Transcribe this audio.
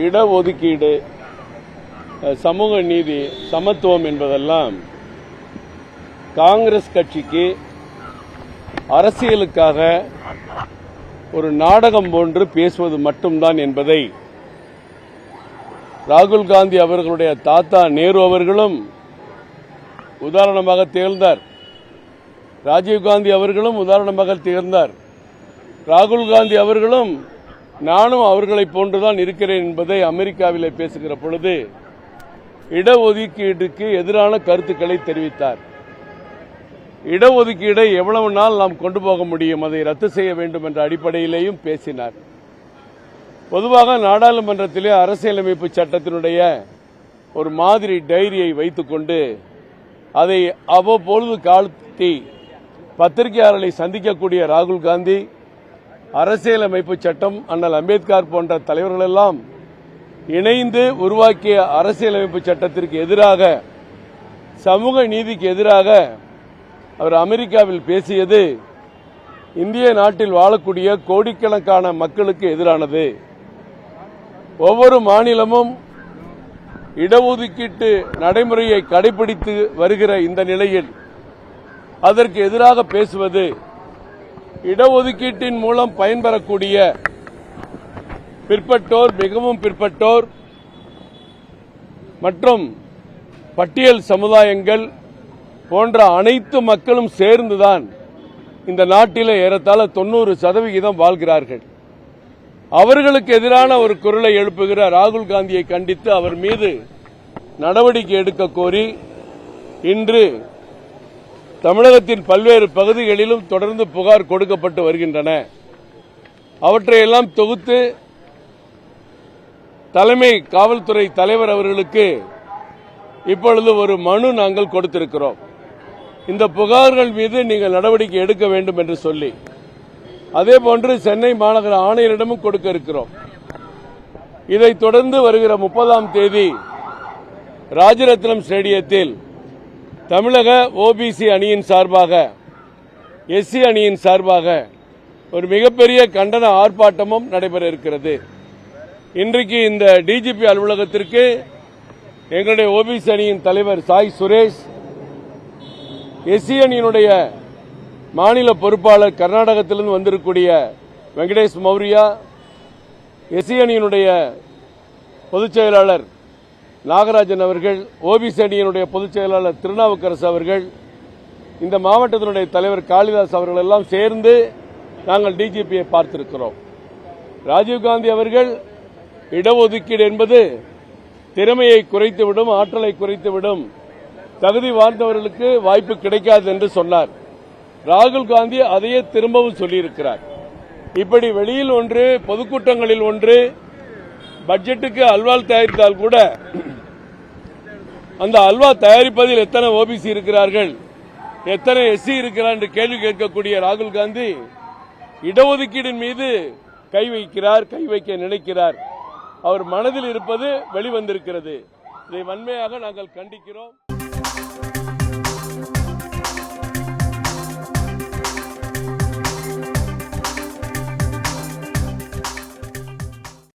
இடஒதுக்கீடு, சமூக நீதி, சமத்துவம் என்பதெல்லாம் காங்கிரஸ் கட்சிக்கு அரசியலுக்காக ஒரு நாடகம் போன்று பேசுவது மட்டும்தான் என்பதை ராகுல் காந்தி அவர்களுடைய தாத்தா நேரு அவர்களும் உதாரணமாக திகழ்ந்தார். ராஜீவ்காந்தி அவர்களும் உதாரணமாக திகழ்ந்தார். ராகுல் காந்தி அவர்களும் நானும் அவர்களைப் போன்றுதான் இருக்கிறேன் என்பதை அமெரிக்காவிலே பேசுகிற பொழுது இடஒதுக்கீட்டுக்கு எதிரான கருத்துக்களை தெரிவித்தார். இடஒதுக்கீடை எவ்வளவு நாள் நாம் கொண்டு போக முடியும், அதை ரத்து செய்ய வேண்டும் என்ற அடிப்படையிலேயும் பேசினார். பொதுவாக நாடாளுமன்றத்திலே அரசியலமைப்பு சட்டத்தினுடைய ஒரு மாதிரி டைரியை வைத்துக்கொண்டு அதை அவ்வப்பொழுது காட்டி பத்திரிகையாளர்களை சந்திக்கக்கூடிய ராகுல் காந்தி அரசியலமைப்பு சட்டம், அண்ணல் அம்பேத்கர் போன்ற தலைவர்களெல்லாம் இணைந்து உருவாக்கிய அரசியலமைப்பு சட்டத்திற்கு எதிராக, சமூக நீதிக்கு எதிராக அவர் அமெரிக்காவில் பேசியது இந்திய நாட்டில் வாழக்கூடிய கோடிக்கணக்கான மக்களுக்கு எதிரானது. ஒவ்வொரு மாநிலமும் இடஒதுக்கீட்டு நடைமுறையை கடைபிடித்து வருகிற இந்த நிலையில் அதற்கு எதிராக பேசுவது, இடஒதுக்கீட்டின் மூலம் பயன்பெறக்கூடிய பிற்பட்டோர், மிகவும் பிற்பட்டோர் மற்றும் பட்டியல் சமுதாயங்கள் போன்ற அனைத்து மக்களும் சேர்ந்துதான் இந்த நாட்டிலே ஏறத்தாழ 90% வாழ்கிறார்கள். அவர்களுக்கு எதிரான ஒரு குரலை எழுப்புகிற ராகுல் காந்தியை கண்டித்து அவர் மீது நடவடிக்கை எடுக்க கோரி இன்று தமிழகத்தின் பல்வேறு பகுதிகளிலும் தொடர்ந்து புகார் கொடுக்கப்பட்டு வருகின்றன. அவற்றையெல்லாம் தொகுத்து தலைமை காவல்துறை தலைவர் அவர்களுக்கு இப்பொழுது ஒரு மனு நாங்கள் கொடுத்திருக்கிறோம். இந்த புகார்கள் மீது நீங்கள் நடவடிக்கை எடுக்க வேண்டும் என்று சொல்லி, அதேபோன்று சென்னை மாநகர ஆணையரிடமும் கொடுக்க இருக்கிறோம். இதைத் தொடர்ந்து வருகிற 30ஆம் தேதி ராஜரத்னம் ஸ்டேடியத்தில் தமிழக ஓபிசி அணியின் சார்பாக, எஸ்சி அணியின் சார்பாக ஒரு மிகப்பெரிய கண்டன ஆர்ப்பாட்டமும் நடைபெற இருக்கிறது. இன்றைக்கு இந்த டிஜிபி அலுவலகத்திற்கு எங்களுடைய ஓபிசி அணியின் தலைவர் சாய் சுரேஷ், எஸ்சி அணியினுடைய மாநில பொறுப்பாளர் கர்நாடகத்திலிருந்து வந்திருக்கக்கூடிய வெங்கடேஷ் மௌரியா, எஸ்சி அணியினுடைய பொதுச் செயலாளர் நாகராஜன் அவர்கள், ஓபிசி அணியினுடைய பொதுச் செயலாளர் திருநாவுக்கரசு அவர்கள், இந்த மாவட்டத்தினுடைய தலைவர் காளிதாஸ் அவர்கள் எல்லாம் சேர்ந்து நாங்கள் டிஜிபியை பார்த்திருக்கிறோம். ராஜீவ்காந்தி அவர்கள் இடஒதுக்கீடு என்பது திறமையை குறைத்துவிடும், ஆற்றலை குறைத்துவிடும், தகுதி வாய்ந்தவர்களுக்கு வாய்ப்பு கிடைக்காது என்று சொன்னார். ராகுல் காந்தி அதையே திரும்பவும் சொல்லியிருக்கிறார். இப்படி வெளியில் ஒன்று, பொதுக்கூட்டங்களில் ஒன்று, பட்ஜெட்டுக்கு அல்வால் தயாரித்தால் கூட அந்த அல்வா தயாரிப்பதில் எத்தனை ஓபிசி இருக்கிறார்கள், எத்தனை எஸ்சி இருக்கிறார் என்று கேள்வி கேட்கக்கூடிய ராகுல் காந்தி இடஒதுக்கீடின் மீது கை வைக்கிறார், கை வைக்க நினைக்கிறார். அவர் மனதில் இருப்பது வெளிவந்திருக்கிறது. இதை வன்மையாக நாங்கள் கண்டிக்கிறோம்.